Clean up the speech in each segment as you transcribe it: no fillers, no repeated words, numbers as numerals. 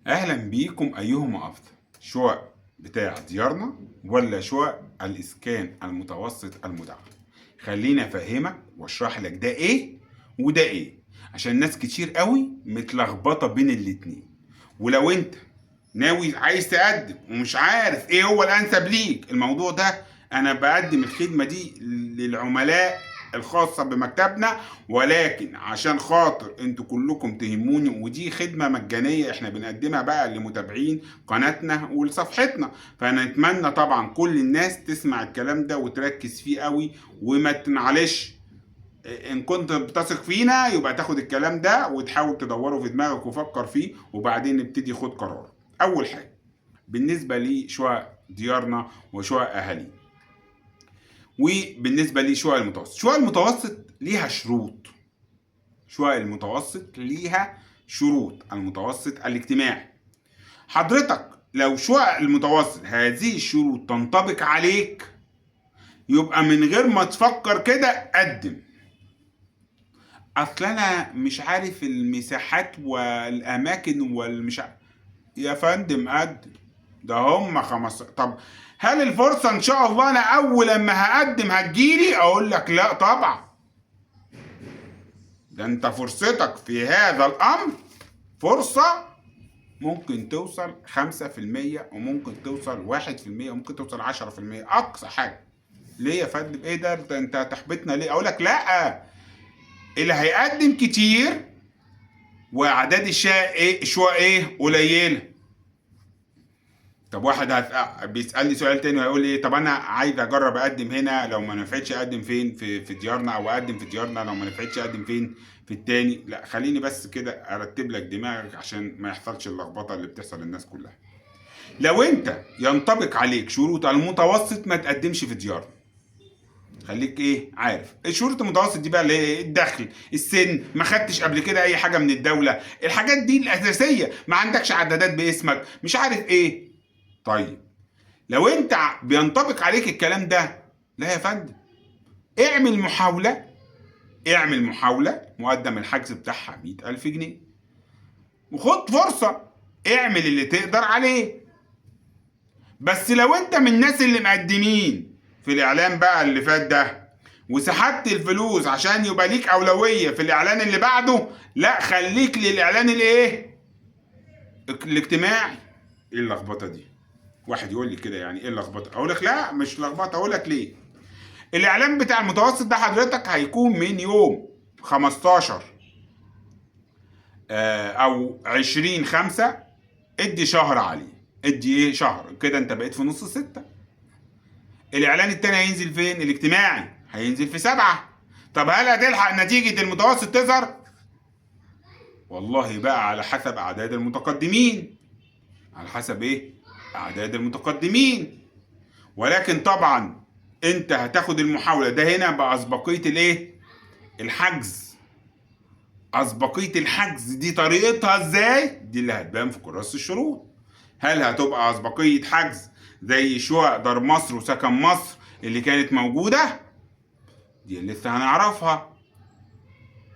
اهلا بيكم. ايهما افضل، شقق بتاع ديارنا ولا شقق الاسكان المتوسط المدعم؟ خليني افهمك واشرح لك ده ايه وده ايه، عشان ناس كتير قوي متلخبطه بين الاتنين. ولو انت ناوي عايز تقدم ومش عارف ايه هو الانسب ليك الموضوع ده، انا بقدم الخدمه دي للعملاء الخاصه بمكتبنا، ولكن عشان خاطر انتوا كلكم تهموني، ودي خدمه مجانيه احنا بنقدمها بقى لمتابعين قناتنا ولصفحتنا. فنتمنى طبعا كل الناس تسمع الكلام ده وتركز فيه قوي، وما معلش ان كنت بتثق فينا يبقى تاخد الكلام ده وتحاول تدوره في دماغك وفكر فيه، وبعدين نبتدي خد قرار. اول حاجه بالنسبه لشقق ديارنا وشقق اهالينا، وبالنسبه لشقق المتوسط، شقق المتوسط ليها شروط. شقق المتوسط ليها شروط، المتوسط الاجتماعي. حضرتك لو شقق المتوسط هذه الشروط تنطبق عليك، يبقى من غير ما تفكر كده قدم. اصل انا مش عارف المساحات والاماكن والمش يا فندم قدم. ده هم 15. طب هل الفرصة ان شاء الله انا اول لما هقدم هتجيلي؟ اقول لك لا طبعا. ده انت فرصتك في هذا الامر فرصة ممكن توصل 5% وممكن توصل 1% وممكن توصل 10% اقصى حاجة. ليه يا فندم؟ ايه ده انت تحبطنا ليه؟ اقول لك لا، اللي هيقدم كتير واعداد الشقق ايه قليله. طب واحد بيسالني سؤال تاني وهيقول لي طب انا عايز اجرب اقدم هنا، لو ما نفعتش اقدم فين؟ في ديارنا، او اقدم في ديارنا لو ما نفعتش اقدم فين؟ في التاني. لا خليني بس كده ارتب لك دماغك عشان ما يحصلش اللخبطه اللي بتحصل للناس كلها. لو انت ينطبق عليك شروط المتوسط ما تقدمش في ديارنا. خليك ايه عارف الشروط المتوسط دي بقى اللي هي الدخل، السن، ما خدتش قبل كده اي حاجه من الدوله، الحاجات دي الاساسيه، ما عندكش عدادات باسمك، مش عارف ايه. طيب لو انت بينطبق عليك الكلام ده، لا يا فندم، اعمل محاوله. اعمل محاوله مقدم الحجز بتاعها 100,000 جنيه وخد فرصه. اعمل اللي تقدر عليه. بس لو انت من الناس اللي مقدمين في الاعلان بقى اللي فات ده وسحبت الفلوس عشان يبقى ليك اولويه في الاعلان اللي بعده، لا خليك للاعلان الايه الاجتماعي. ايه اللخبطه دي؟ واحد يقول لي كده يعني ايه اللخبطه؟ اقول لك لا مش لخبطه، اقول لك ليه. الاعلان بتاع المتوسط ده حضرتك هيكون من يوم 15 او 20/5. ادي شهر عليه، ادي ايه شهر كده، انت بقيت في نص 6. الاعلان التاني هينزل فين؟ الاجتماعي هينزل في 7. طب هل هتلحق نتيجة المتوسط تظهر؟ والله بقى على حسب اعداد المتقدمين. على حسب ايه؟ اعداد المتقدمين. ولكن طبعا انت هتاخد المحاولة ده هنا بأسبقية الايه؟ الحجز. أسبقية الحجز دي طريقتها ازاي؟ دي اللي هتبان في كراسة الشروط. هل هتبقى أسبقية حجز زي شقق دار مصر وسكن مصر اللي كانت موجودة؟ دي اللي لسه هنعرفها.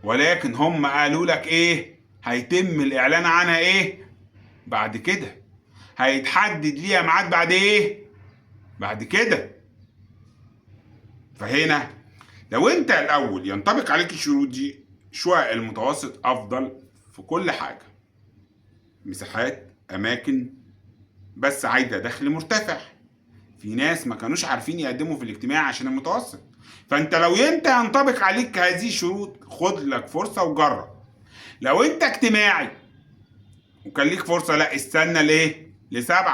ولكن هم قالوا لك ايه؟ هيتم الإعلان عنها ايه؟ بعد كده. هيتحدد ليها ميعاد بعد ايه؟ بعد كده. فهنا لو انت الأول ينطبق عليك الشروط دي، شقق المتوسط أفضل في كل حاجة. مساحات، أماكن، بس عايزة دخل مرتفع. في ناس ما كانوش عارفين يقدموا في الاجتماع عشان المتوسط. فانت لو انت ينطبق عليك هذه الشروط خد لك فرصة وجرب. لو انت اجتماعي وكان ليك فرصة، لا استنى ليه؟ ل7.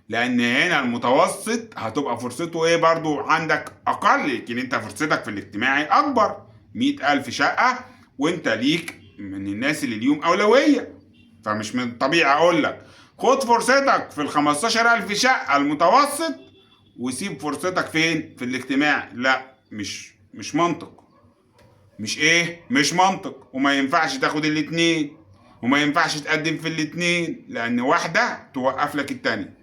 لان هنا المتوسط هتبقى فرصته ايه برضو عندك اقل، لكن انت فرصتك في الاجتماعي اكبر. 100,000 شقة وانت ليك من الناس اللي ليهم اولوية. فمش من الطبيعي اقول لك خد فرصتك في ال15,000 شقة المتوسط وسيب فرصتك فين؟ في الاجتماع. لا مش منطق. مش ايه؟ مش منطق. وما ينفعش تاخد الاتنين، وما ينفعش تقدم في الاتنين، لان واحدة توقف لك التانية.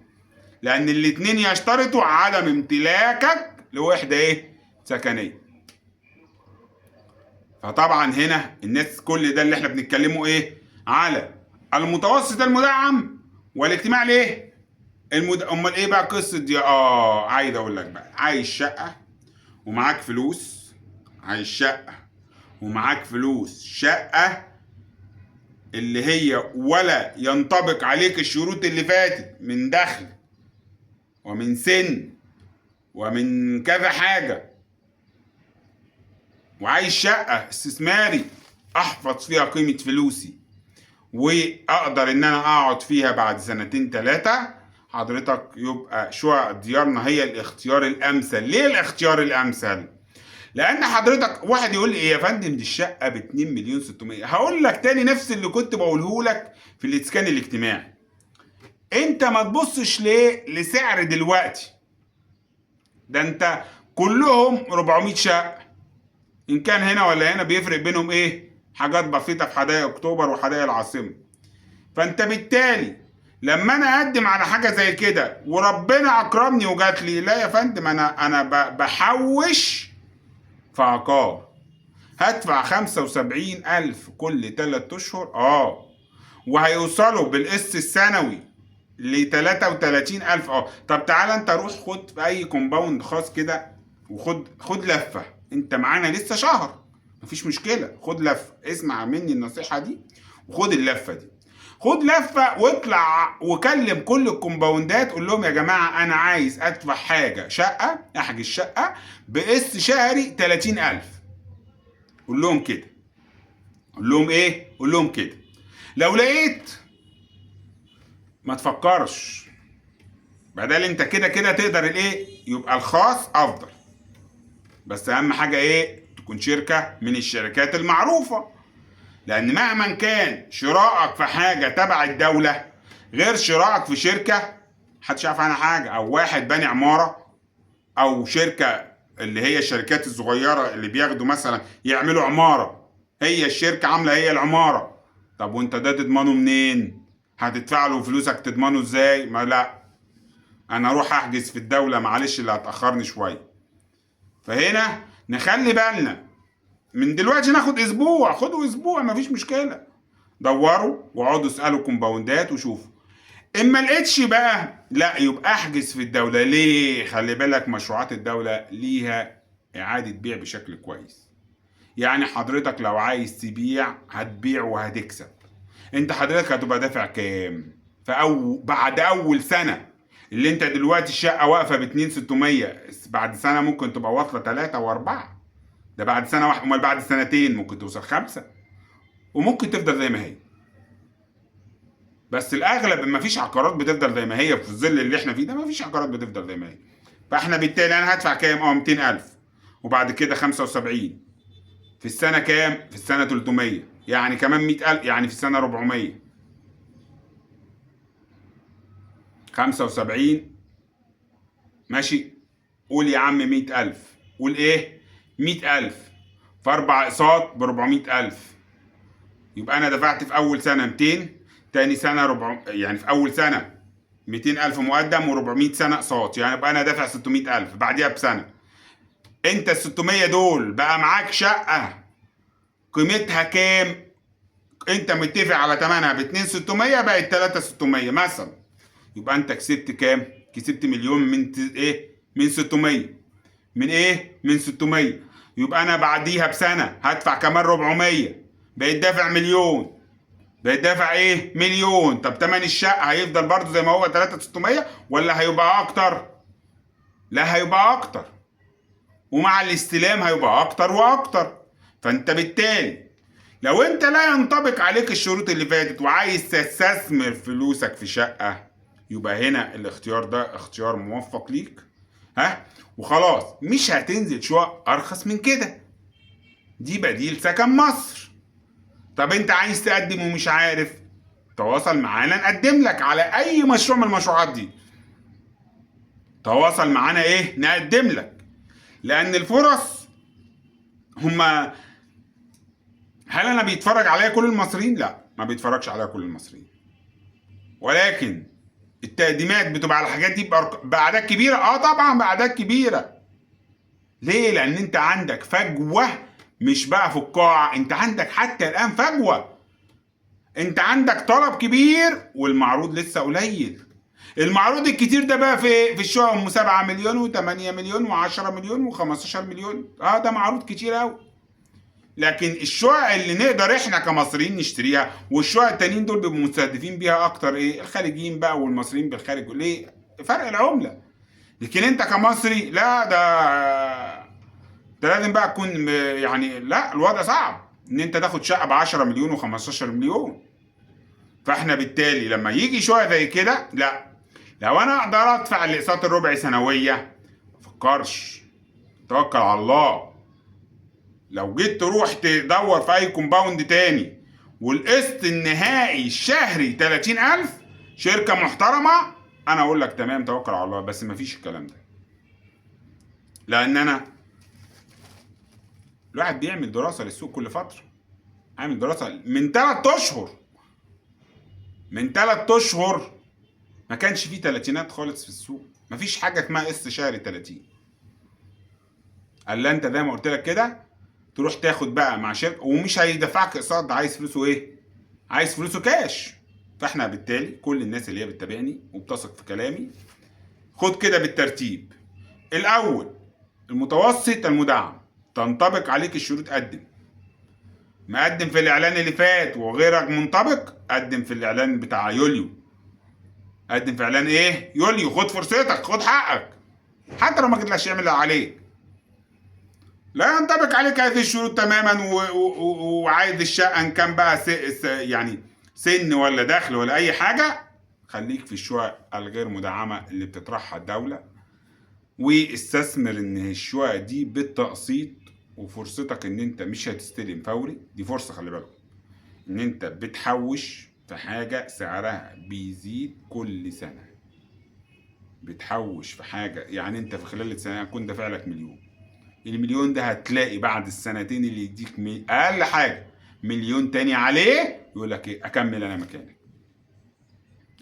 لان الاتنين يشترطوا عدم امتلاكك لوحدة ايه؟ سكنية. فطبعا هنا الناس كل ده اللي احنا بنتكلمه ايه؟ على المتوسط المدعم والاجتماعي ليه امال ايه بقى قصه دي؟ عايز اقول لك بقى، عايز شقه ومعاك فلوس، عايز شقه ومعاك فلوس، شقه اللي هي ولا ينطبق عليك الشروط اللي فاتت من دخل ومن سن ومن كذا حاجه، وعايز شقه استثماري احفظ فيها قيمه فلوسي واقدر ان انا اقعد فيها بعد سنتين ثلاثه، حضرتك يبقى شقق ديارنا هي الاختيار الامثل. ليه الاختيار الامثل؟ لان حضرتك واحد يقول لي ايه يا فندم دي الشقه ب 2 مليون 600، هقول لك تاني نفس اللي كنت بقوله لك في الاسكان الاجتماعي. انت ما تبصش ليه لسعر دلوقتي، ده انت كلهم 400 شقه، ان كان هنا ولا هنا بيفرق بينهم ايه؟ حاجات بسيطه في حدائق اكتوبر وحدائق العاصمه. فانت بالتالي لما انا اقدم على حاجه زي كده وربنا اكرمني وجات لي، لا يا فندم انا بحوش في عقار، هدفع 75,000 كل 3 اشهر وهيوصلوا بالقسط السنوي ل 33,000 طب تعالى انت روح خد في اي كومباوند خاص كده وخد لفه، انت معانا لسه شهر مفيش مشكله، خد لفه، اسمع مني النصيحه دي وخد اللفه دي، خد لفه واطلع وكلم كل الكومباوندات، قول لهم يا جماعه انا عايز ادفع حاجه شقه، احجز شقه بقسط شهري 30,000. قول لهم كده، قول لهم ايه؟ قول لهم كده. لو لقيت ما تفكرش، بدل انت كده كده تقدر الايه يبقى الخاص افضل، بس اهم حاجه ايه؟ تكون شركه من الشركات المعروفه، لان مهما كان شراءك في حاجه تبع الدوله غير شراءك في شركه محدش يعرف عنها حاجه، او واحد باني عماره، او شركه اللي هي الشركات الصغيره اللي بياخدوا مثلا يعملوا عماره، هي الشركه عامله هي العماره. طب وانت ده تضمنه منين؟ هتدفع له فلوسك تضمنه ازاي؟ ما لا، انا اروح احجز في الدوله معلش اللي هتاخرني شويه. فهنا نخلي بالنا من دلوقتي، ناخد اسبوع، خدوا اسبوع مفيش مشكله، دوروا واقعدوا اسالوا كومباوندات وشوفوا. اما لقيتش بقى لا يبقى احجز في الدوله. ليه؟ خلي بالك مشروعات الدوله ليها اعاده بيع بشكل كويس، يعني حضرتك لو عايز تبيع هتبيع وهتكسب. انت حضرتك هتبقى دافع كام بعد اول سنه؟ اللي انت دلوقتي الشقه واقفه ب 2,600، بعد سنه ممكن تبقى واصله 3 و4، ده بعد سنه واحده، امال بعد سنتين ممكن توصل 5 وممكن تفضل زي ما هي. بس الاغلب مفيش عقارات بتفضل زي ما هي في الظل اللي احنا فيه ده، مفيش عقارات بتفضل زي ما هي. فاحنا بالتالي انا هدفع كام؟ 200,000 وبعد كده 75 في السنه كام؟ في السنه 300، يعني كمان 100,000، يعني في السنه 400. 75 ماشي، قول يا عم 100,000، قول ايه؟ 100,000 في 4 اقساط ب 400,000، يبقى انا دفعت في اول سنه 200، تاني سنه 400، يعني في اول سنه 200,000 مقدم و400 سنه اقساط، يعني يبقى انا دافع 600,000 بعديها بسنه. انت ال 600 دول بقى معاك شقه قيمتها كام؟ انت متفق على ثمنها ب 2,600 بقت 3,600 مثلا، يبقى انت كسبت كام؟ كسبت مليون من ايه؟ من 600. من ايه؟ من 600. يبقى انا بعديها بسنه هدفع كمان 400، بقيت دافع مليون، بقيت دافع ايه؟ مليون. طب تمن الشقه هيفضل برضو زي ما هو 3,600 ولا هيبقى اكتر؟ لا هيبقى اكتر، ومع الاستلام هيبقى اكتر واكتر. فانت بالتالي لو انت لا ينطبق عليك الشروط اللي فاتت وعايز تستثمر فلوسك في شقه، يبقى هنا الاختيار ده اختيار موفق ليك، وخلاص مش هتنزل شقق ارخص من كده. دي بديل سكن مصر. طب انت عايز تقدم ومش عارف، تواصل معانا نقدم لك على اي مشروع من المشروعات دي، تواصل معانا ايه نقدم لك، لان الفرص هما، هل انا بيتفرج عليا كل المصريين؟ لا، ما بيتفرجش عليا كل المصريين، ولكن التقديمات بتبقى على الحاجات دي باعداد كبيره. طبعا باعداد كبيره. ليه؟ لان انت عندك فجوه، مش بقى في القاعه، انت عندك حتى الان فجوه. انت عندك طلب كبير والمعروض لسه قليل. المعروض الكتير ده بقى في الشقق ام 7 مليون و8 مليون و10 مليون و15 مليون. ده معروض كتير قوي. لكن الشقق اللي نقدر احنا كمصريين نشتريها، والشقق التانيين دول بيبقوا مستهدفين بيها اكتر الخارجيين بقى والمصريين بالخارج. ليه؟ فرق العمله. لكن انت كمصري لا، ده لازم بقى تكون يعني، لا الوضع صعب ان انت تاخد شقه ب 10 مليون و15 مليون. فاحنا بالتالي لما يجي شويه زي كده، لا، لو انا اقدر ادفع الاقساط الربع سنويه مفكرش، توكل على الله. لو جيت تروح تدور في اي كومباوند تاني والقسط النهائي الشهري 30,000، شركه محترمه، انا اقول لك تمام توكل على الله. بس مفيش الكلام ده، لان انا الواحد بيعمل دراسه للسوق كل فتره. عامل دراسه من 3 اشهر، من 3 اشهر ما كانش فيه تلاتينات خالص في السوق. مفيش حاجه اسمها قسط شهري 30. الا انت زي ما قلت لك كده تروح تاخد بقى مع شركه ومش هيدفعك اقساط، ده عايز فلوسه ايه؟ عايز فلوسه كاش. فاحنا بالتالي كل الناس اللي هي بتتابعني وبتثق في كلامي، خد كده بالترتيب. الاول المتوسط المدعم، تنطبق عليك الشروط، قدم. مقدم في الاعلان اللي فات وغيرك منطبق، قدم في الاعلان بتاع يوليو. قدم في اعلان ايه؟ يوليو. خد فرصتك، خد حقك، حتى لو ما جتلكش اعمل اللي عليك. لا ينطبق عليك هذه الشروط تماما وعايز الشقه ان كان بقى يعني سن ولا دخل ولا اي حاجه، خليك في الشقق الغير مدعمه اللي بتطرحها الدوله، واستثمر ان الشقق دي بالتقسيط. وفرصتك ان انت مش هتستلم فوري، دي فرصه خلي بالك، ان انت بتحوش في حاجه سعرها بيزيد كل سنه. بتحوش في حاجه يعني انت في خلال السنه هتكون دافع لك مليون. المليون ده هتلاقي بعد السنتين اللي يديك اقل حاجه مليون تاني عليه، يقول لك ايه؟ اكمل انا مكانك.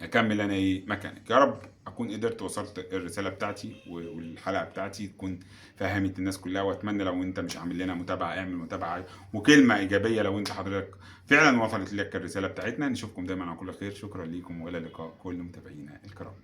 اكمل انا ايه مكانك. يا رب اكون قدرت وصلت الرساله بتاعتي والحلقه بتاعتي تكون فهمت الناس كلها. واتمنى لو انت مش عامل لنا متابعه اعمل متابعه وكلمه ايجابيه لو انت حضرتك فعلا وصلت لك الرساله بتاعتنا. نشوفكم دايما على كل خير. شكرا ليكم والى اللقاء كل متابعينا الكرام.